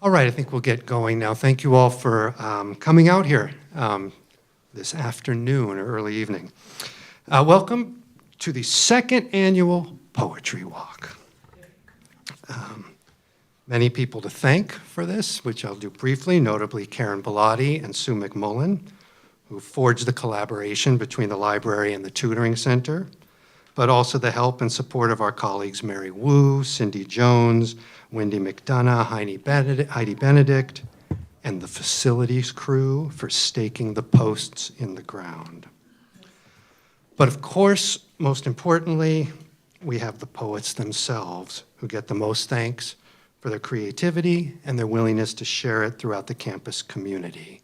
All right, I think we'll get going now. Thank you all for coming out here this afternoon or early evening. Welcome to the second annual Poetry Walk. Many people to thank for this, which I'll do briefly, notably Karen Bellotti and Sue McMullen, who forged the collaboration between the library and the tutoring center, but also the help and support of our colleagues Mary Wu, Cindy Jones, Wendy McDonough, Heidi Benedict, and the facilities crew for staking the posts in the ground. But of course, most importantly, we have the poets themselves who get the most thanks for their creativity and their willingness to share it throughout the campus community.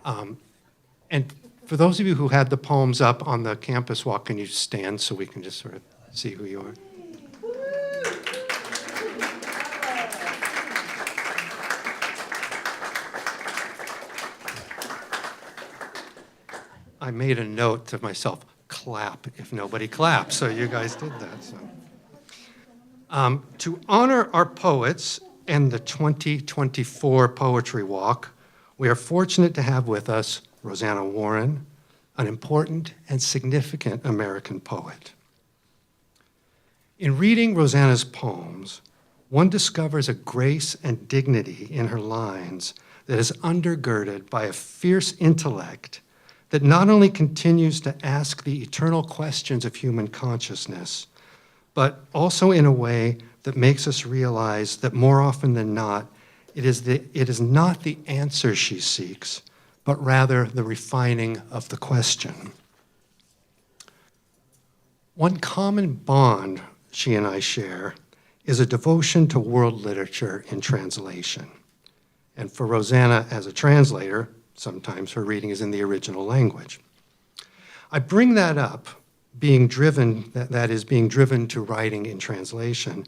And for those of you who had the poems up on the campus walk, can you stand so we can just sort of see who you are? I made a note to myself, clap if nobody claps, so you guys did that. So. To honor our poets and the 2024 Poetry Walk, we are fortunate to have with us Rosanna Warren, an important and significant American poet. In reading Rosanna's poems, one discovers a grace and dignity in her lines that is undergirded by a fierce intellect that not only continues to ask the eternal questions of human consciousness, but also in a way that makes us realize that more often than not, it is not the answer she seeks, but rather the refining of the question. One common bond she and I share is a devotion to world literature in translation. And for Rosanna, as a translator, sometimes her reading is in the original language. I bring that up, being driven to writing in translation,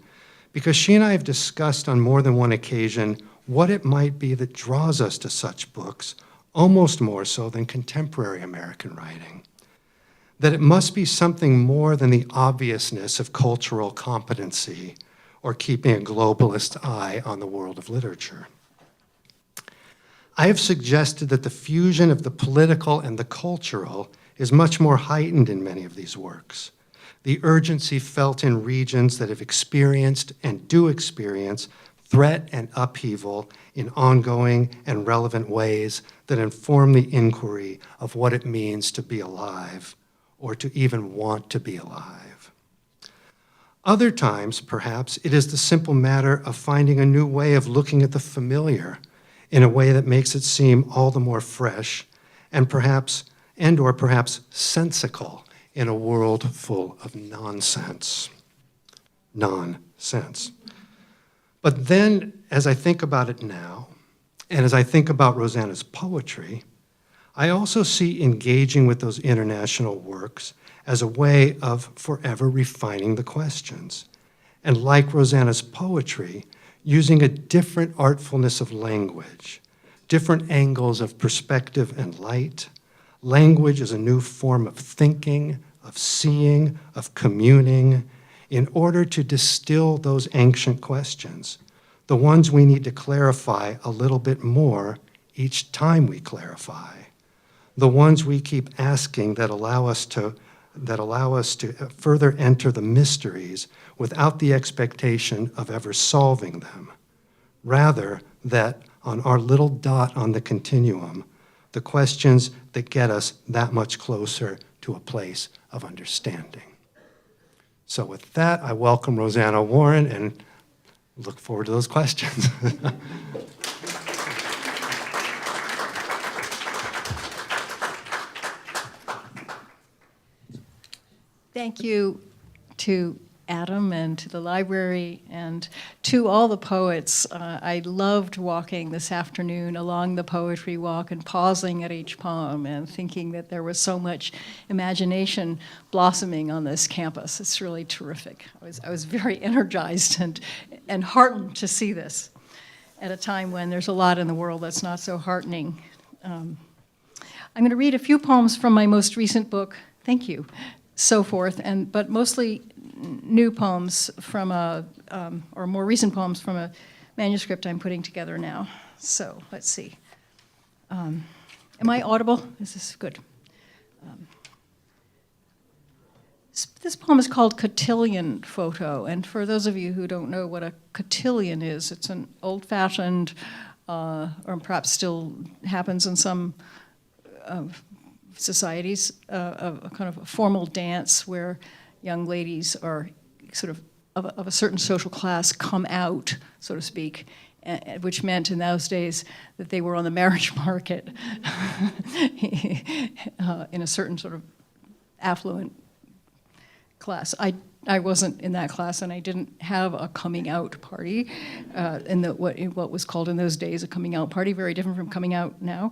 because she and I have discussed on more than one occasion what it might be that draws us to such books, almost more so than contemporary American writing. That it must be something more than the obviousness of cultural competency or keeping a globalist eye on the world of literature. I have suggested that the fusion of the political and the cultural is much more heightened in many of these works. The urgency felt in regions that have experienced and do experience threat and upheaval in ongoing and relevant ways that inform the inquiry of what it means to be alive or to even want to be alive. Other times, perhaps, it is the simple matter of finding a new way of looking at the familiar in a way that makes it seem all the more fresh and perhaps sensical in a world full of nonsense. Nonsense. But then, as I think about it now, and as I think about Rosanna's poetry, I also see engaging with those international works as a way of forever refining the questions. And like Rosanna's poetry, using a different artfulness of language, different angles of perspective and light. Language is a new form of thinking, of seeing, of communing, in order to distill those ancient questions, the ones we need to clarify a little bit more each time we clarify, the ones we keep asking that allow us to further enter the mysteries without the expectation of ever solving them. Rather, that on our little dot on the continuum, the questions that get us that much closer to a place of understanding. So with that, I welcome Rosanna Warren and look forward to those questions. Thank you to Adam and to the library and to all the poets. I loved walking this afternoon along the poetry walk and pausing at each poem and thinking that there was so much imagination blossoming on this campus. It's really terrific. I was very energized and heartened to see this at a time when there's a lot in the world that's not so heartening. I'm going to read a few poems from my most recent book. Thank you. So forth, but mostly new poems from or more recent poems from a manuscript I'm putting together now. So let's see. Am I audible? Is this good? This poem is called Cotillion Photo, and for those of you who don't know what a cotillion is, it's an old-fashioned, or perhaps still happens in some societies, a kind of a formal dance where young ladies are sort of a certain social class come out, so to speak, which meant in those days that they were on the marriage market in a certain sort of affluent class. I wasn't in that class, and I didn't have a coming out party, in what was called in those days a coming out party, very different from coming out now,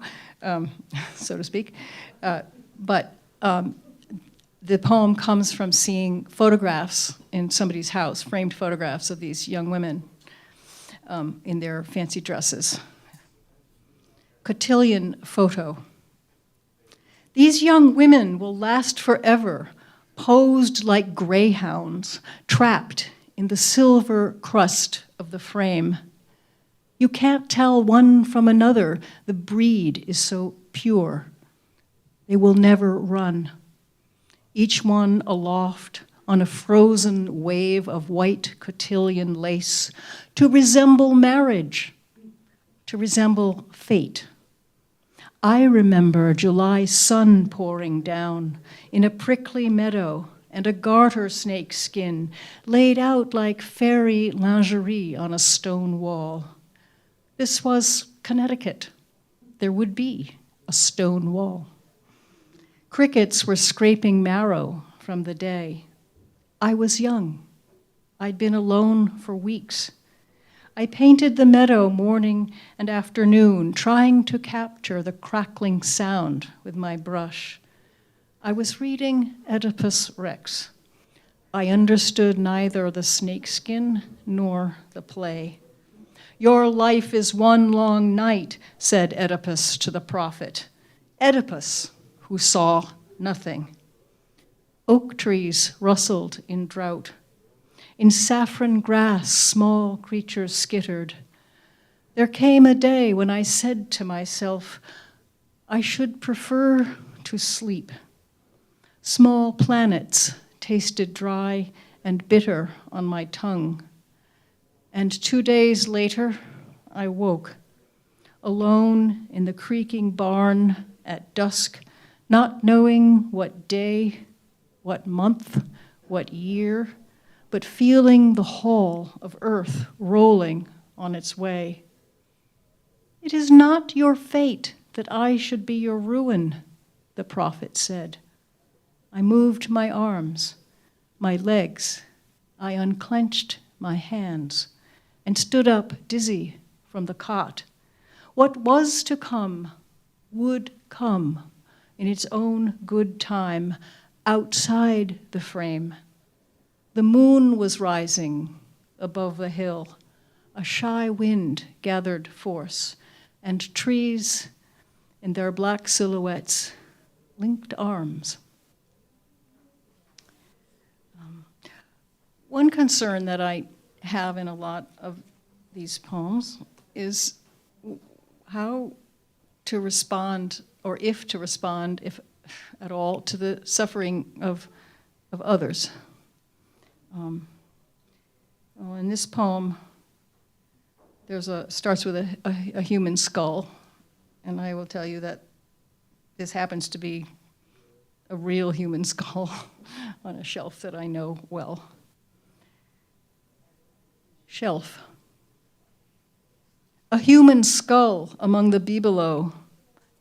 so to speak. But the poem comes from seeing photographs in somebody's house, framed photographs of these young women in their fancy dresses. Cotillion Photo. These young women will last forever, posed like greyhounds, trapped in the silver crust of the frame. You can't tell one from another, the breed is so pure. They will never run. Each one aloft on a frozen wave of white cotillion lace, to resemble marriage, to resemble fate. I remember a July sun pouring down in a prickly meadow and a garter snake skin laid out like fairy lingerie on a stone wall. This was Connecticut. There would be a stone wall. Crickets were scraping marrow from the day. I was young. I'd been alone for weeks. I painted the meadow morning and afternoon, trying to capture the crackling sound with my brush. I was reading Oedipus Rex. I understood neither the snakeskin nor the play. Your life is one long night, said Oedipus to the prophet. Oedipus, who saw nothing. Oak trees rustled in drought. In saffron grass, small creatures skittered. There came a day when I said to myself, I should prefer to sleep. Small planets tasted dry and bitter on my tongue. And 2 days later, I woke, alone in the creaking barn at dusk, not knowing what day, what month, what year, but feeling the hall of earth rolling on its way. It is not your fate that I should be your ruin, the prophet said. I moved my arms, my legs, I unclenched my hands, and stood up dizzy from the cot. What was to come would come in its own good time outside the frame. The moon was rising above the hill. A shy wind gathered force, and trees in their black silhouettes linked arms. One concern that I have in a lot of these poems is how to respond, or if to respond, if at all, to the suffering of others. Well, in this poem, starts with a human skull, and I will tell you that this happens to be a real human skull on a shelf that I know well. Shelf. A human skull among the bibelot,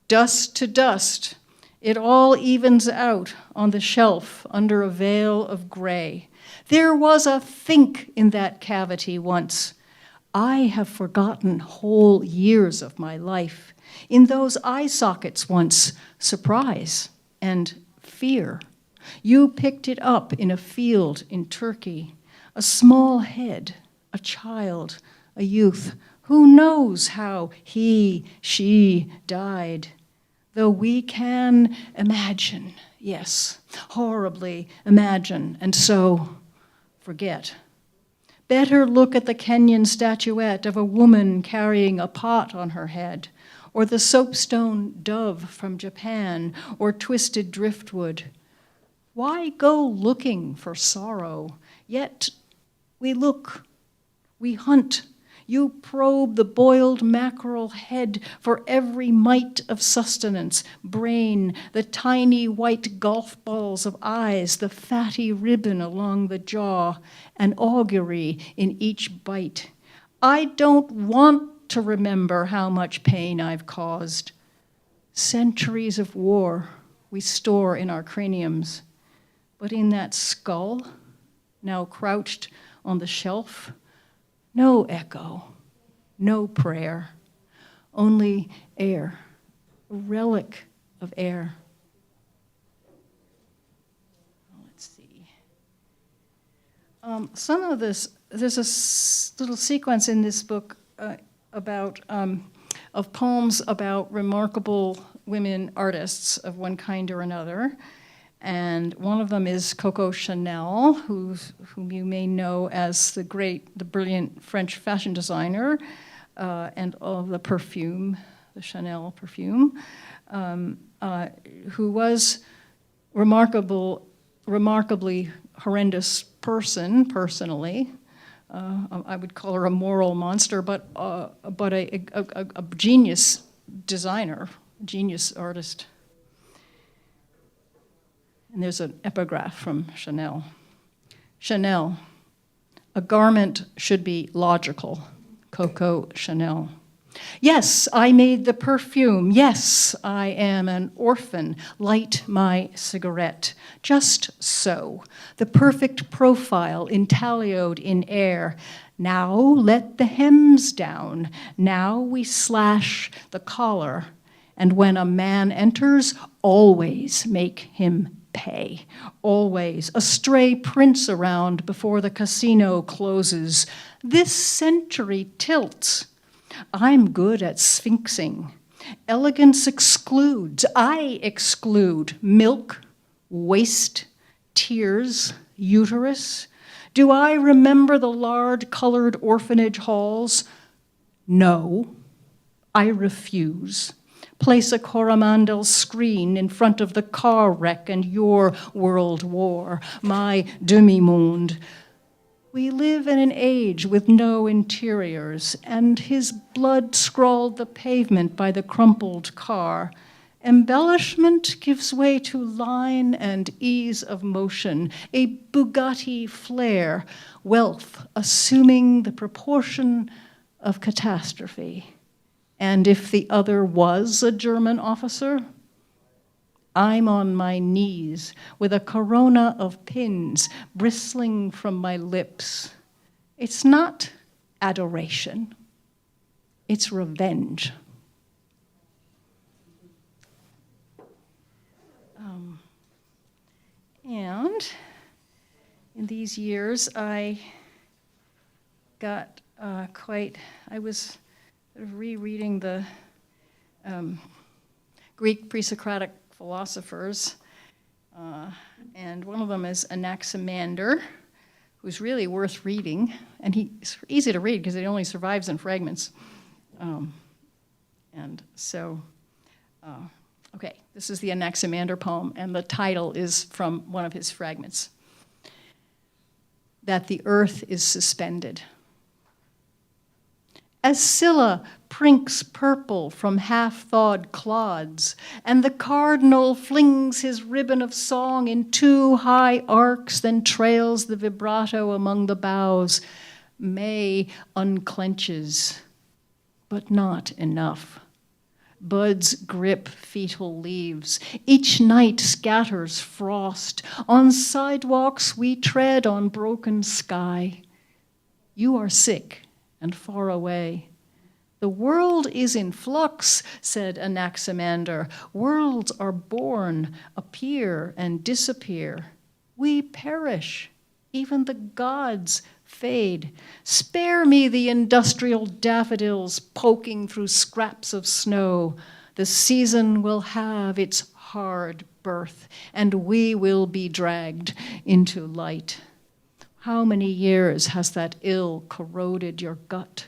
dust to dust. It all evens out on the shelf under a veil of gray. There was a think in that cavity once. I have forgotten whole years of my life. In those eye sockets once, surprise and fear. You picked it up in a field in Turkey. A small head, a child, a youth. Who knows how he, she died? Though we can imagine, yes, horribly imagine, and so forget. Better look at the Kenyan statuette of a woman carrying a pot on her head, or the soapstone dove from Japan, or twisted driftwood. Why go looking for sorrow? Yet we look, we hunt. You probe the boiled mackerel head for every mite of sustenance, brain, the tiny white golf balls of eyes, the fatty ribbon along the jaw, an augury in each bite. I don't want to remember how much pain I've caused. Centuries of war we store in our craniums, but in that skull, now crouched on the shelf, no echo, no prayer, only air, a relic of air. Let's see. Some of this, there's a little sequence in this book about of poems about remarkable women artists of one kind or another. And one of them is Coco Chanel, whom you may know as the brilliant French fashion designer, and of the perfume, the Chanel perfume, who was remarkably horrendous person personally. I would call her a moral monster, but a genius designer, genius artist. And there's an epigraph from Chanel. Chanel, a garment should be logical. Coco Chanel. Yes, I made the perfume. Yes, I am an orphan. Light my cigarette. Just so. The perfect profile intaglioed in air. Now let the hems down. Now we slash the collar. And when a man enters, always make him pay. Always. A stray prince around before the casino closes. This century tilts. I'm good at sphinxing. Elegance excludes. I exclude milk, waste, tears, uterus. Do I remember the lard-colored orphanage halls? No, I refuse. Place a Coromandel screen in front of the car wreck and your world war, my demi-monde. We live in an age with no interiors, and his blood scrawled the pavement by the crumpled car. Embellishment gives way to line and ease of motion, a Bugatti flair, wealth assuming the proportion of catastrophe. And if the other was a German officer, I'm on my knees with a corona of pins bristling from my lips. It's not adoration, it's revenge. And in these years, I got I was rereading the Greek pre-Socratic philosophers, and one of them is Anaximander, who's really worth reading, and he's easy to read because he only survives in fragments. And so, okay, this is the Anaximander poem, and the title is from one of his fragments. That the earth is suspended. As Scylla prinks purple from half-thawed clods, and the cardinal flings his ribbon of song in two high arcs, then trails the vibrato among the boughs, May unclenches, but not enough. Buds grip fetal leaves. Each night scatters frost. On sidewalks we tread on broken sky. You are sick and far away. The world is in flux, said Anaximander. Worlds are born, appear, and disappear. We perish. Even the gods fade. Spare me the industrial daffodils poking through scraps of snow. The season will have its hard birth, and we will be dragged into light. How many years has that ill corroded your gut?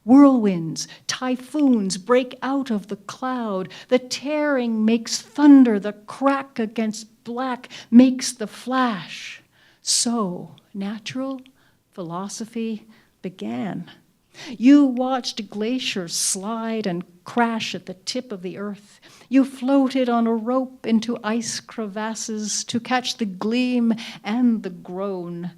Whirlwinds, typhoons break out of the cloud. The tearing makes thunder. The crack against black makes the flash. So natural philosophy began. You watched glaciers slide and crash at the tip of the earth. You floated on a rope into ice crevasses to catch the gleam and the groan.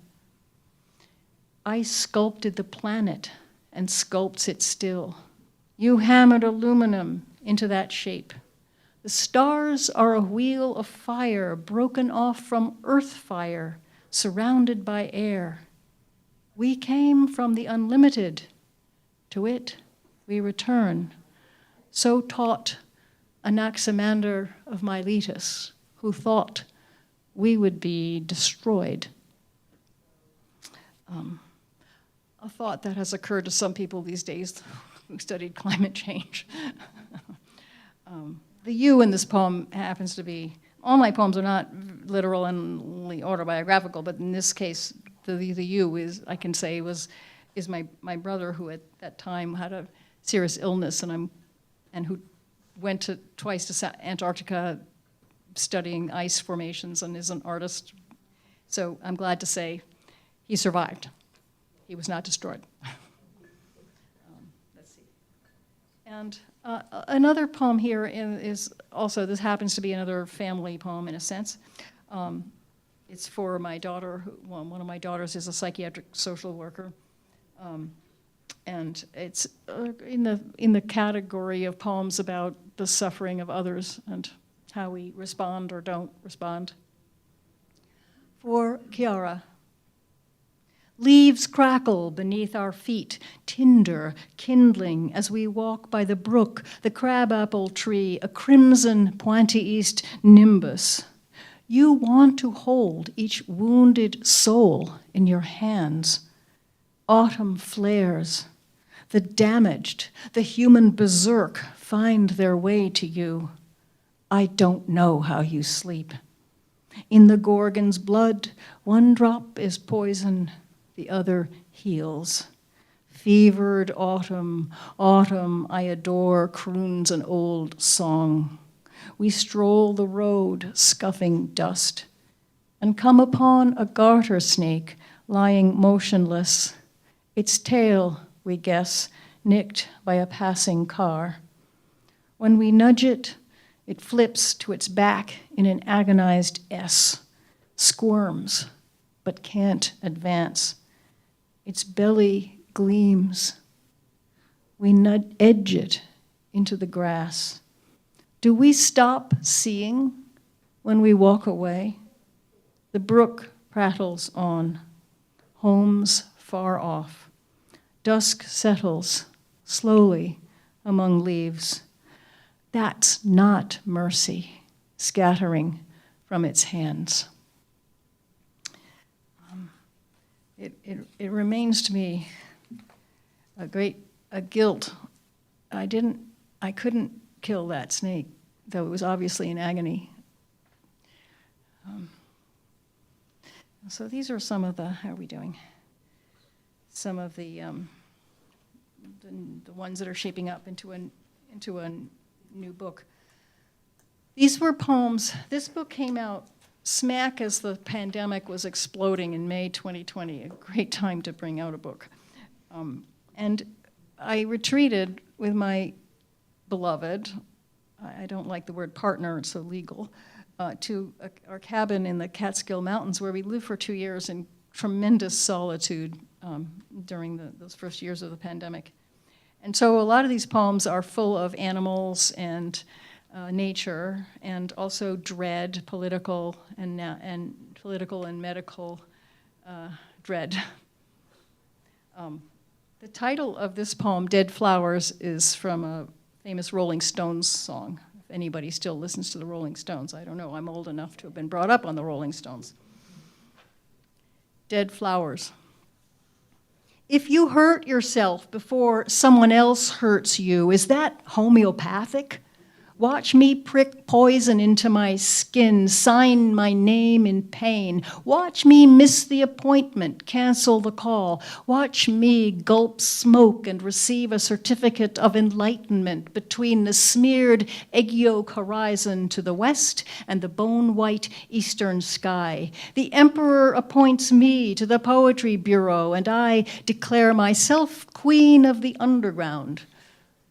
Ice sculpted the planet and sculpts it still. You hammered aluminum into that shape. The stars are a wheel of fire broken off from earth fire, surrounded by air. We came from the unlimited. To it we return. So taught Anaximander of Miletus, who thought we would be destroyed. A thought that has occurred to some people these days who studied climate change. The you in this poem happens to be, all my poems are not literal and autobiographical, but in this case, the you is, I can say, is my brother, who at that time had a serious illness and who went twice to Antarctica studying ice formations and is an artist. So I'm glad to say he survived. He was not destroyed. Let's see. And another poem here is also, this happens to be another family poem in a sense. It's for my daughter, one of my daughters is a psychiatric social worker. And it's in the category of poems about the suffering of others and how we respond or don't respond. For Chiara. Leaves crackle beneath our feet, tinder kindling as we walk by the brook, the crabapple tree, a crimson pointy-east nimbus. You want to hold each wounded soul in your hands. Autumn flares. The damaged, the human berserk find their way to you. I don't know how you sleep. In the Gorgon's blood, one drop is poison, the other heals. Fevered autumn, autumn I adore, croons an old song. We stroll the road, scuffing dust, and come upon a garter snake lying motionless, its tail, we guess, nicked by a passing car. When we nudge it, it flips to its back in an agonized S, squirms, but can't advance. Its belly gleams. We edge it into the grass. Do we stop seeing when we walk away? The brook prattles on, homes far off. Dusk settles slowly among leaves. That's not mercy scattering from its hands. It remains to me a guilt. I couldn't kill that snake, though it was obviously in agony. So these are some of the, how are we doing? Some of the ones that are shaping up into a new book. These were poems. This book came out smack as the pandemic was exploding in May 2020, a great time to bring out a book. And I retreated with my beloved, I don't like the word partner, it's so legal, to our cabin in the Catskill Mountains where we lived for 2 years in tremendous solitude during those first years of the pandemic. And so a lot of these poems are full of animals and nature, and also dread, political and medical dread. The title of this poem, Dead Flowers, is from a famous Rolling Stones song. If anybody still listens to the Rolling Stones, I don't know, I'm old enough to have been brought up on the Rolling Stones. Dead flowers. If you hurt yourself before someone else hurts you, is that homeopathic? Watch me prick poison into my skin, sign my name in pain. Watch me miss the appointment, cancel the call. Watch me gulp smoke and receive a certificate of enlightenment between the smeared egg yolk horizon to the west and the bone-white eastern sky. The emperor appoints me to the Poetry Bureau, and I declare myself queen of the underground.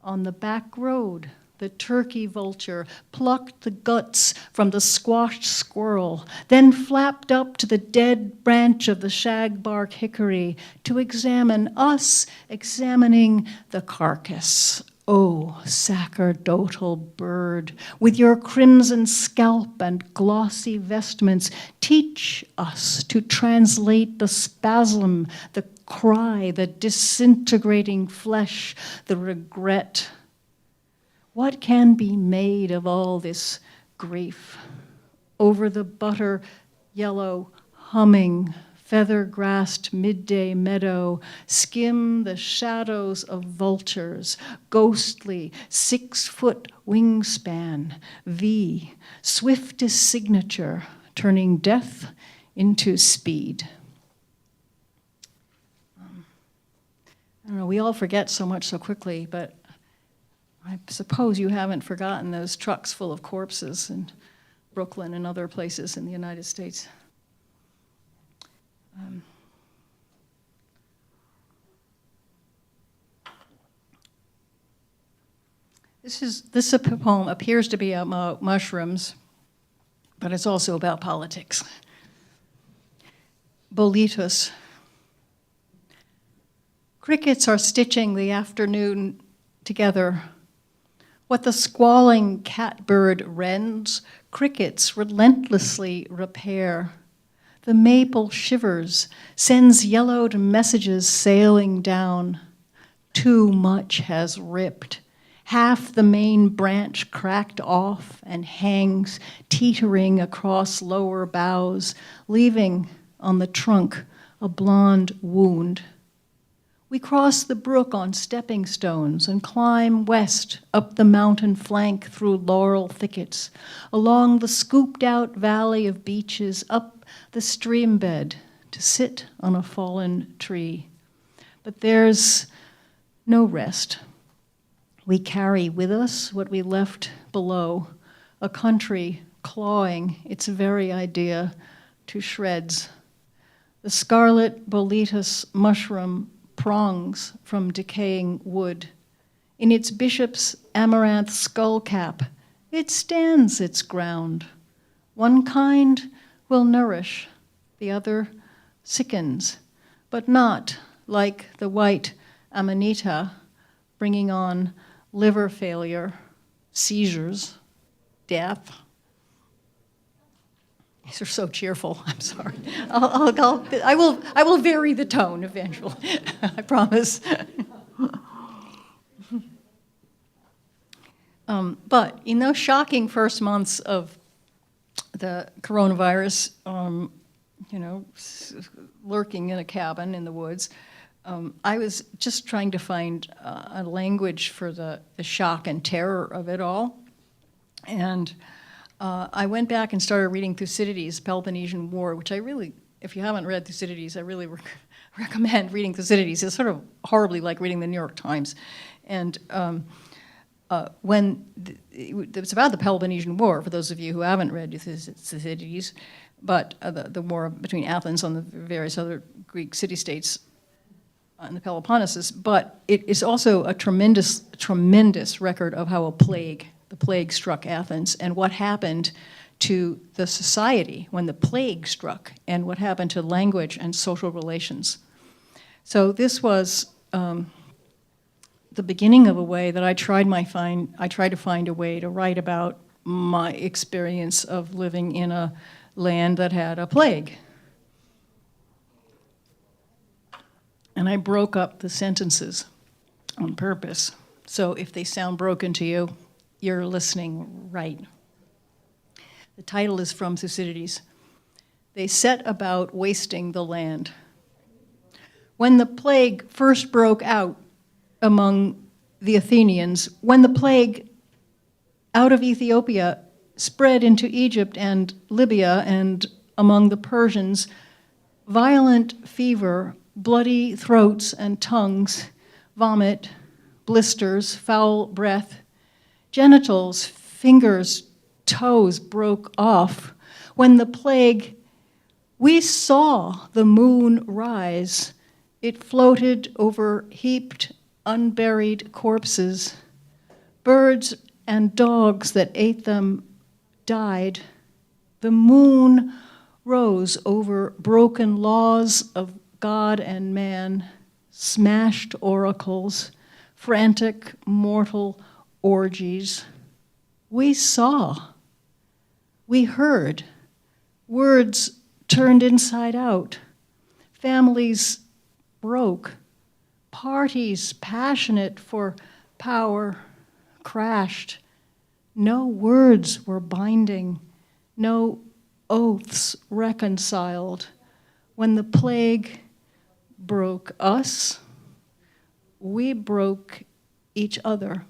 On the back road, the turkey vulture plucked the guts from the squashed squirrel, then flapped up to the dead branch of the shagbark hickory to examine us, examining the carcass. Oh, sacerdotal bird, with your crimson scalp and glossy vestments, teach us to translate the spasm, the cry, the disintegrating flesh, the regret. What can be made of all this grief? Over the butter yellow, humming, feather-grassed midday meadow, skim the shadows of vultures, ghostly 6-foot wingspan, V, swiftest signature, turning death into speed. I don't know, we all forget so much so quickly, but I suppose you haven't forgotten those trucks full of corpses in Brooklyn and other places in the United States. This poem appears to be about mushrooms, but it's also about politics. Boletus. Crickets are stitching the afternoon together. What the squalling catbird rends, crickets relentlessly repair. The maple shivers, sends yellowed messages sailing down. Too much has ripped. Half the main branch cracked off and hangs, teetering across lower boughs, leaving on the trunk a blonde wound. We cross the brook on stepping stones and climb west up the mountain flank through laurel thickets, along the scooped-out valley of beeches, up the stream bed to sit on a fallen tree. But there's no rest. We carry with us what we left below, a country clawing its very idea to shreds. The scarlet boletus mushroom prongs from decaying wood. In its bishop's amaranth skullcap, it stands its ground. One kind will nourish, the other sickens, but not like the white amanita, bringing on liver failure, seizures, death. These are so cheerful. I'm sorry. I will vary the tone eventually. I promise. But in those shocking first months of the coronavirus, lurking in a cabin in the woods, I was just trying to find a language for the shock and terror of it all, and I went back and started reading Thucydides' Peloponnesian War, which I really, if you haven't read Thucydides, I really recommend reading Thucydides. It's sort of horribly like reading the New York Times. And it's about the Peloponnesian War, for those of you who haven't read Thucydides, but the war between Athens and the various other Greek city-states in the Peloponnesus, but it is also a tremendous record of how the plague struck Athens, and what happened to the society when the plague struck, and what happened to language and social relations. So this was the beginning of a way that I tried to find a way to write about my experience of living in a land that had a plague. And I broke up the sentences on purpose. So if they sound broken to you, you're listening right. The title is from Thucydides. They set about wasting the land. When the plague first broke out among the Athenians, when the plague out of Ethiopia, spread into Egypt and Libya and among the Persians, violent fever, bloody throats and tongues, vomit, blisters, foul breath, genitals, fingers, toes broke off. When the plague, we saw the moon rise. It floated over heaped, unburied corpses. Birds and dogs that ate them died. The moon rose over broken laws of God and man, smashed oracles, frantic mortal orgies. We saw, we heard, words turned inside out, families broke, parties passionate for power crashed. No words were binding, no oaths reconciled. When the plague broke us, we broke each other.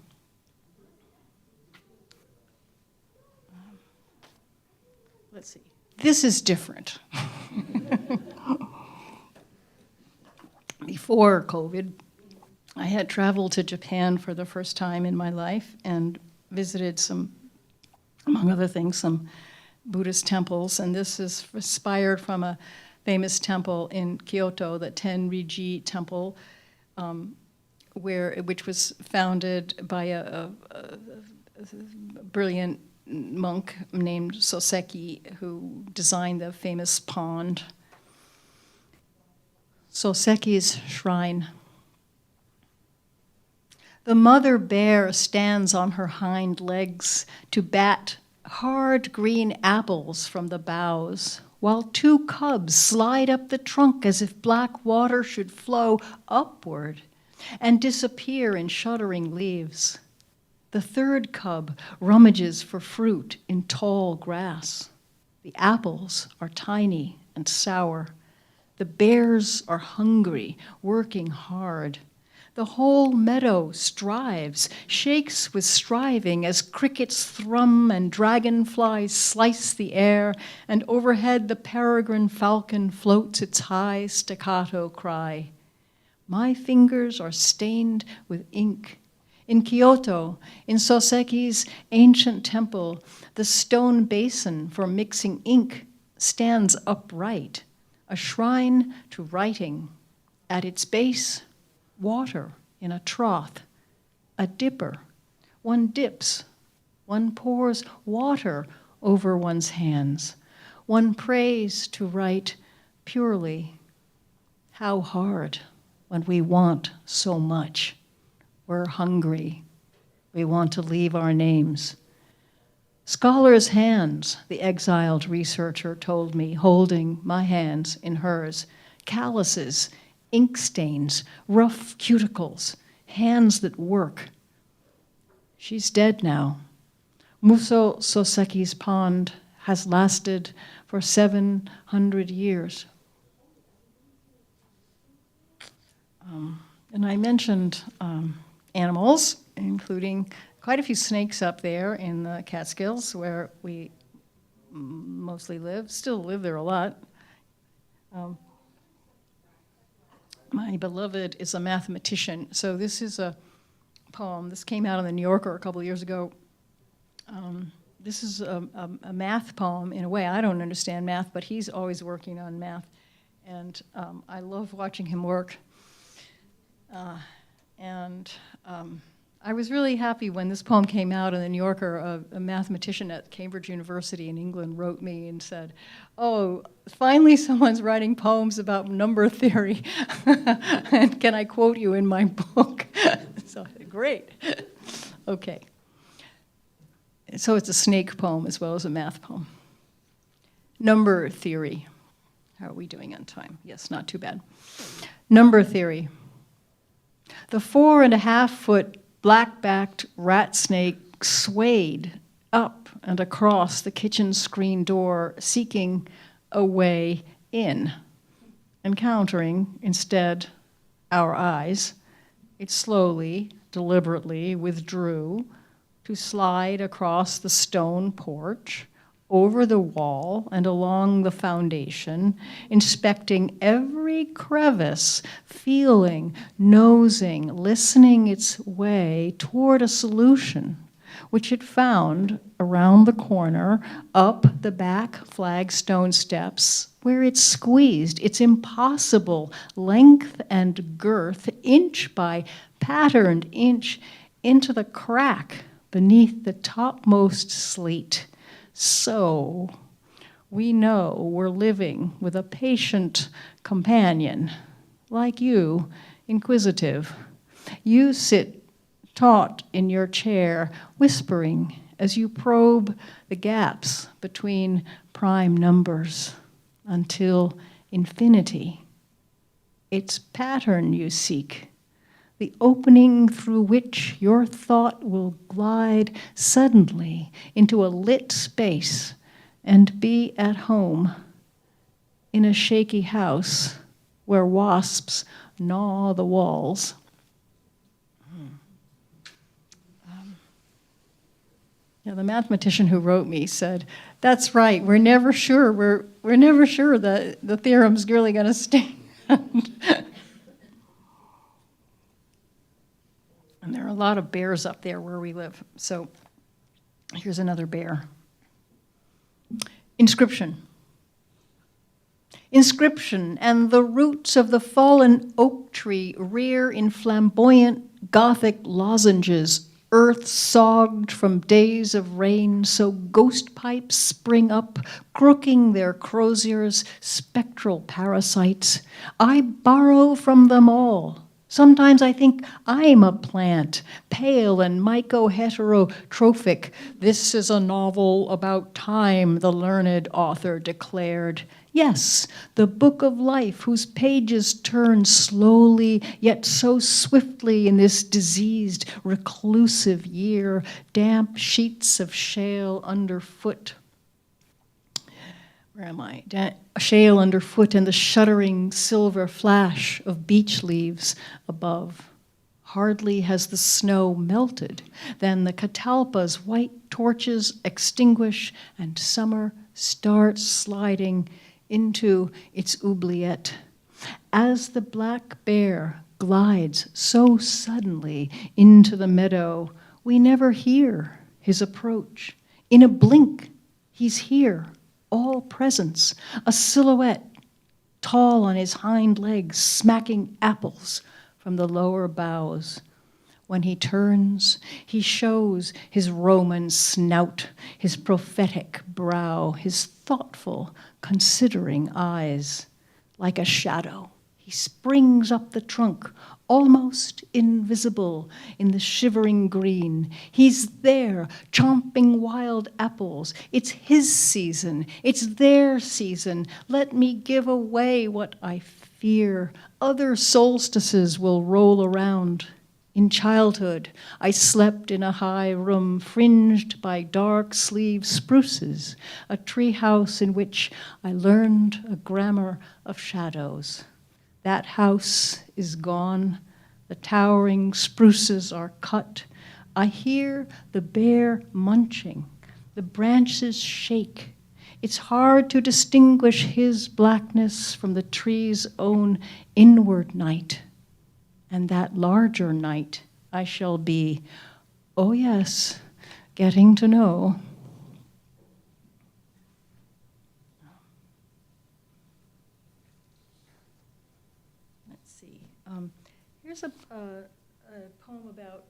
Let's see. This is different. Before COVID, I had traveled to Japan for the first time in my life and visited some, among other things, some Buddhist temples, and this is inspired from a famous temple in Kyoto, the Tenriji Temple, which was founded by a brilliant monk named Soseki, who designed the famous pond. Soseki's shrine. The mother bear stands on her hind legs to bat hard green apples from the boughs, while two cubs slide up the trunk as if black water should flow upward and disappear in shuddering leaves. The third cub rummages for fruit in tall grass. The apples are tiny and sour. The bears are hungry, working hard. The whole meadow strives, shakes with striving as crickets thrum and dragonflies slice the air, and overhead the peregrine falcon floats its high staccato cry. My fingers are stained with ink. In Kyoto, in Soseki's ancient temple, the stone basin for mixing ink stands upright, a shrine to writing. At its base, water in a trough, a dipper. One dips, one pours water over one's hands. One prays to write purely. How hard when we want so much. We're hungry. We want to leave our names. Scholars' hands, the exiled researcher told me, holding my hands in hers. Calluses, ink stains, rough cuticles, hands that work. She's dead now. Muso Soseki's pond has lasted for 700 years. And I mentioned animals, including quite a few snakes up there in the Catskills, where we mostly live, still live there a lot. My beloved is a mathematician, so this is a poem. This came out in the New Yorker a couple of years ago. This is a math poem in a way. I don't understand math, but he's always working on math, and I love watching him work. I was really happy when this poem came out in the New Yorker. A mathematician at Cambridge University in England wrote me and said, "Oh, finally someone's writing poems about number theory, and can I quote you in my book?" So I said, great. Okay. So it's a snake poem as well as a math poem. Number theory. How are we doing on time? Yes, not too bad. Number theory. The 4.5-foot black-backed rat snake swayed up and across the kitchen screen door, seeking a way in. Encountering, instead, our eyes, it slowly, deliberately withdrew, to slide across the stone porch, over the wall and along the foundation, inspecting every crevice, feeling, nosing, listening its way toward a solution, which it found around the corner, up the back flagstone steps, where it squeezed its impossible length and girth, inch by patterned inch, into the crack beneath the topmost slate. So we know we're living with a patient companion, like you, inquisitive. You sit taut in your chair, whispering as you probe the gaps between prime numbers until infinity. It's pattern you seek, the opening through which your thought will glide suddenly into a lit space and be at home in a shaky house where wasps gnaw the walls. The mathematician who wrote me said, "That's right. We're never sure. We're never sure that the theorem's really going to stand." And there are a lot of bears up there where we live. So here's another bear. Inscription. Inscription, and the roots of the fallen oak tree rear in flamboyant Gothic lozenges, earth sogged from days of rain, so ghost pipes spring up, crooking their croziers, spectral parasites. I borrow from them all. Sometimes I think I'm a plant, pale and myco-heterotrophic. This is a novel about time, the learned author declared. Yes, the book of life whose pages turn slowly, yet so swiftly in this diseased, reclusive year, damp sheets of shale underfoot. Where am I? Shale underfoot and the shuddering silver flash of beech leaves above. Hardly has the snow melted than the catalpa's white torches extinguish and summer starts sliding into its oubliette. As the black bear glides so suddenly into the meadow, we never hear his approach. In a blink, he's here. All presence, a silhouette, tall on his hind legs, smacking apples from the lower boughs. When he turns, he shows his Roman snout, his prophetic brow, his thoughtful, considering eyes. Like a shadow, he springs up the trunk, almost invisible in the shivering green. He's there, chomping wild apples. It's his season. It's their season. Let me give away what I fear. Other solstices will roll around. In childhood, I slept in a high room fringed by dark-sleeved spruces, a treehouse in which I learned a grammar of shadows. That house is gone. The towering spruces are cut. I hear the bear munching. The branches shake. It's hard to distinguish his blackness from the tree's own inward night. And that larger night I shall be, oh yes, getting to know. Here's a poem about,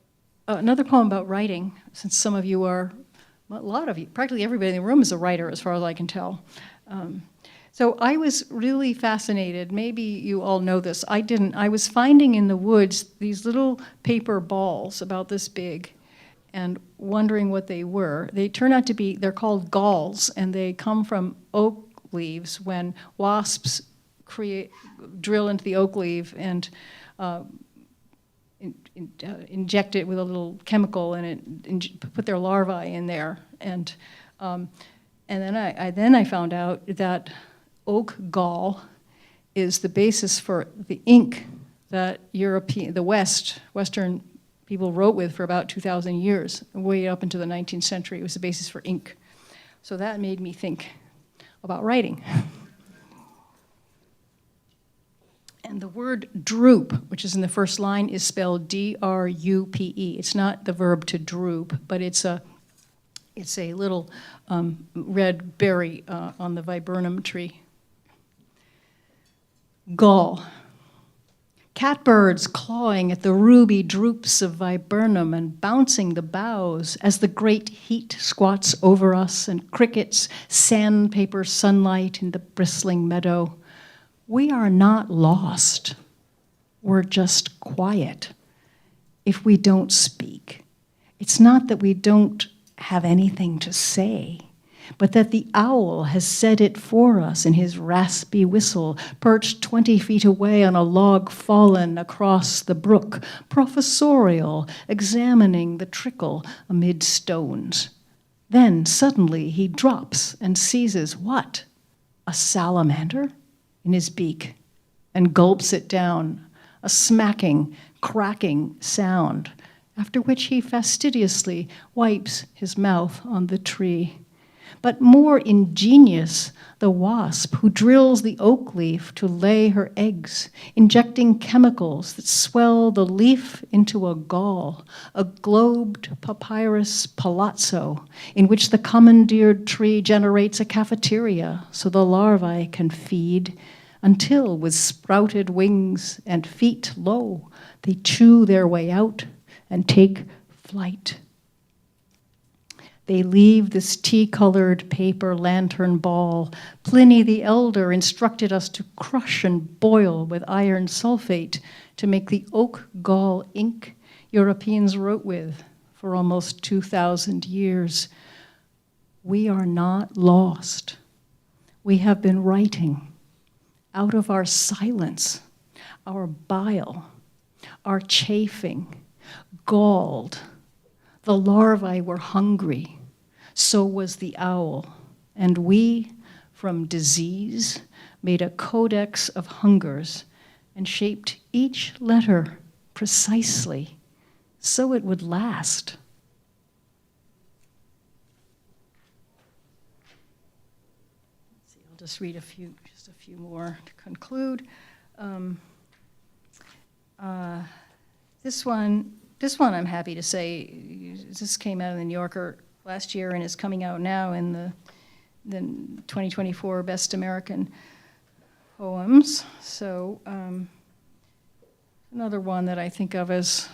another poem about writing, since some of you are, a lot of you, practically everybody in the room is a writer as far as I can tell. So I was really fascinated, maybe you all know this, I didn't, I was finding in the woods these little paper balls about this big and wondering what they were. They turn out to be, they're called galls, and they come from oak leaves when wasps drill into the oak leaf and inject it with a little chemical and put their larvae in there. And then I found out that oak gall is the basis for the ink that the Western people wrote with for about 2,000 years, way up into the 19th century. It was the basis for ink. So that made me think about writing. And the word droop, which is in the first line, is spelled D-R-U-P-E. It's not the verb to droop, but it's a little red berry on the viburnum tree. Gall. Catbirds clawing at the ruby droops of viburnum and bouncing the boughs as the great heat squats over us, and crickets sandpaper sunlight in the bristling meadow. We are not lost. We're just quiet if we don't speak. It's not that we don't have anything to say, but that the owl has said it for us in his raspy whistle, perched 20 feet away on a log fallen across the brook, professorial, examining the trickle amid stones. Then suddenly he drops and seizes what? A salamander in his beak, and gulps it down, a smacking, cracking sound, after which he fastidiously wipes his mouth on the tree. But more ingenious, the wasp who drills the oak leaf to lay her eggs, injecting chemicals that swell the leaf into a gall, a globed papyrus palazzo, in which the commandeered tree generates a cafeteria so the larvae can feed, until with sprouted wings and feet low, they chew their way out and take flight. They leave this tea-colored paper lantern ball. Pliny the Elder instructed us to crush and boil with iron sulfate to make the oak gall ink Europeans wrote with for almost 2,000 years. We are not lost. We have been writing out of our silence, our bile, our chafing, galled. The larvae were hungry, so was the owl, and we, from disease, made a codex of hungers and shaped each letter precisely so it would last. Let's see, I'll just read just a few more to conclude. This one I'm happy to say, this came out in the New Yorker last year and is coming out now in the 2024 Best American Poems. So another one that I think of as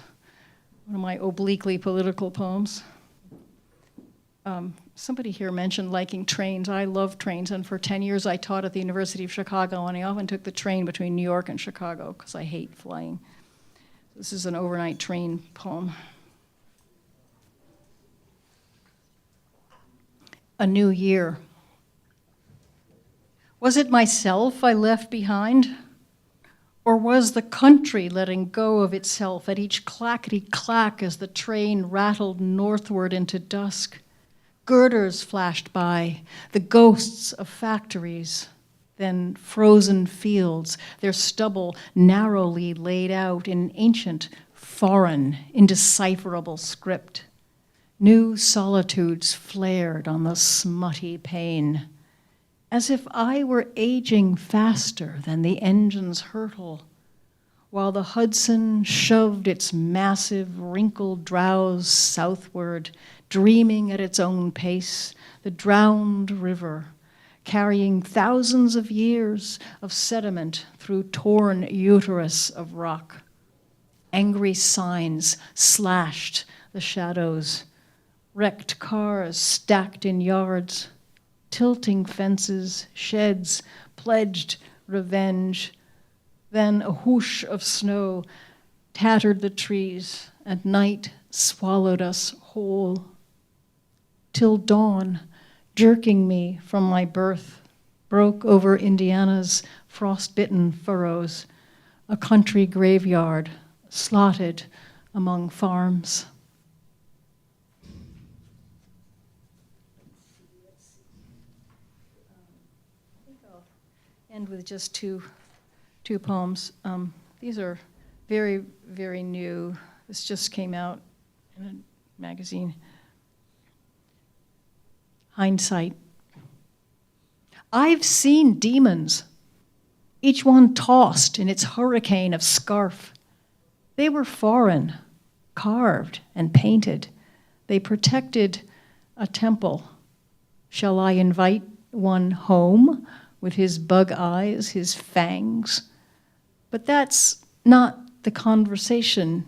one of my obliquely political poems. Somebody here mentioned liking trains. I love trains, and for 10 years I taught at the University of Chicago, and I often took the train between New York and Chicago because I hate flying. This is an overnight train poem. A New Year. Was it myself I left behind? Or was the country letting go of itself at each clackety-clack as the train rattled northward into dusk? Girders flashed by, the ghosts of factories, then frozen fields, their stubble narrowly laid out in ancient, foreign, indecipherable script. New solitudes flared on the smutty pane, as if I were aging faster than the engine's hurtle, while the Hudson shoved its massive, wrinkled drowse southward, dreaming at its own pace, the drowned river, carrying thousands of years of sediment through torn uterus of rock. Angry signs slashed the shadows, wrecked cars stacked in yards, tilting fences, sheds pledged revenge. Then a whoosh of snow tattered the trees, and night swallowed us whole. Till dawn, jerking me from my berth, broke over Indiana's frost-bitten furrows, a country graveyard slotted among farms. I think I'll end with just two poems. These are very, very new. This just came out in a magazine. Hindsight. I've seen demons, each one tossed in its hurricane of scarf. They were foreign, carved and painted. They protected a temple. Shall I invite one home with his bug eyes, his fangs? But that's not the conversation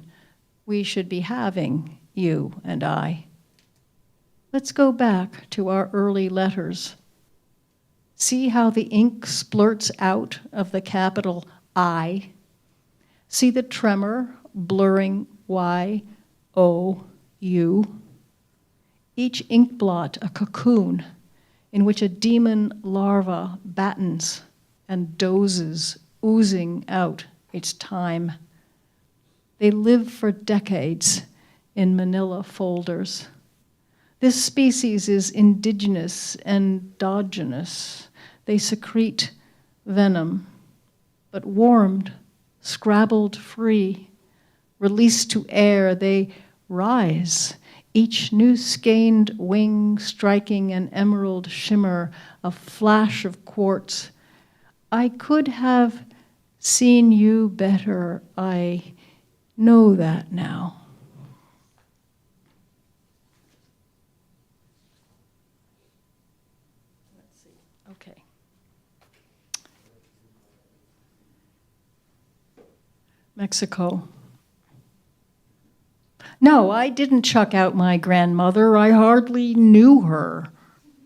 we should be having, you and I. Let's go back to our early letters. See how the ink splurts out of the capital I. See the tremor blurring Y-O-U. Each ink blot a cocoon in which a demon larva battens and dozes, oozing out its time. They live for decades in manila folders. This species is indigenous, endogenous. They secrete venom, but warmed, scrabbled free, released to air, they rise, each new skeined wing striking an emerald shimmer, a flash of quartz. I could have seen you better, I know that now. Okay. Mexico. No, I didn't chuck out my grandmother. I hardly knew her.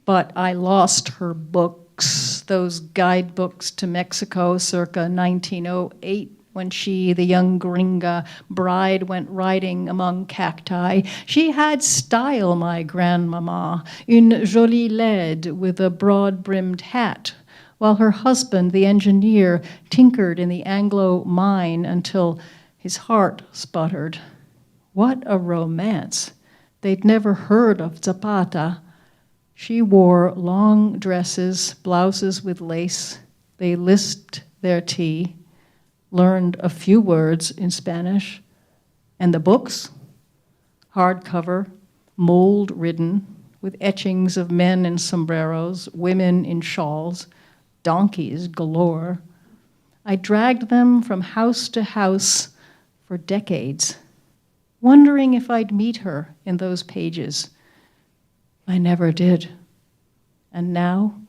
But I lost her books, those guidebooks to Mexico circa 1908, when she, the young gringa bride, went riding among cacti. She had style, my grandmama, une jolie laide with a broad-brimmed hat, while her husband, the engineer, tinkered in the Anglo mine until his heart sputtered. What a romance! They'd never heard of Zapata. She wore long dresses, blouses with lace. They lisped their tea, learned a few words in Spanish. And the books? Hardcover, mold-ridden, with etchings of men in sombreros, women in shawls, donkeys galore. I dragged them from house to house for decades, wondering if I'd meet her in those pages. I never did. And now,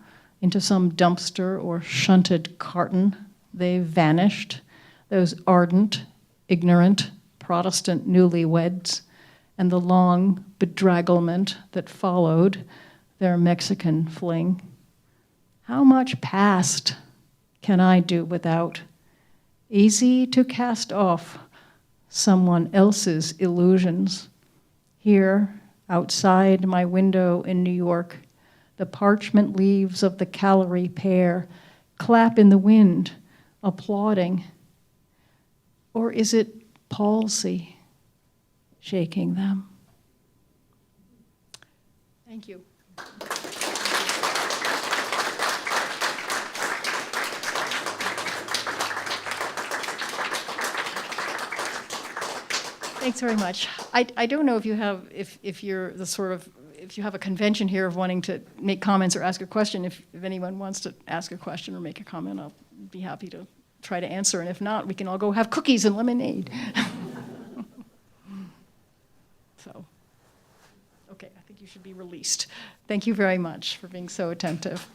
into some dumpster or shunted carton, they vanished, those ardent, ignorant, Protestant newlyweds, and the long bedragglement that followed their Mexican fling. How much past can I do without? Easy to cast off someone else's illusions. Here, outside my window in New York, the parchment leaves of the calorie pear clap in the wind, applauding. Or is it palsy shaking them? Thank you. Thanks very much. I don't know if you have, if you're the sort of, if you have a convention here of wanting to make comments or ask a question. If anyone wants to ask a question or make a comment, I'll be happy to try to answer. And if not, we can all go have cookies and lemonade. So, okay, I think you should be released. Thank you very much for being so attentive.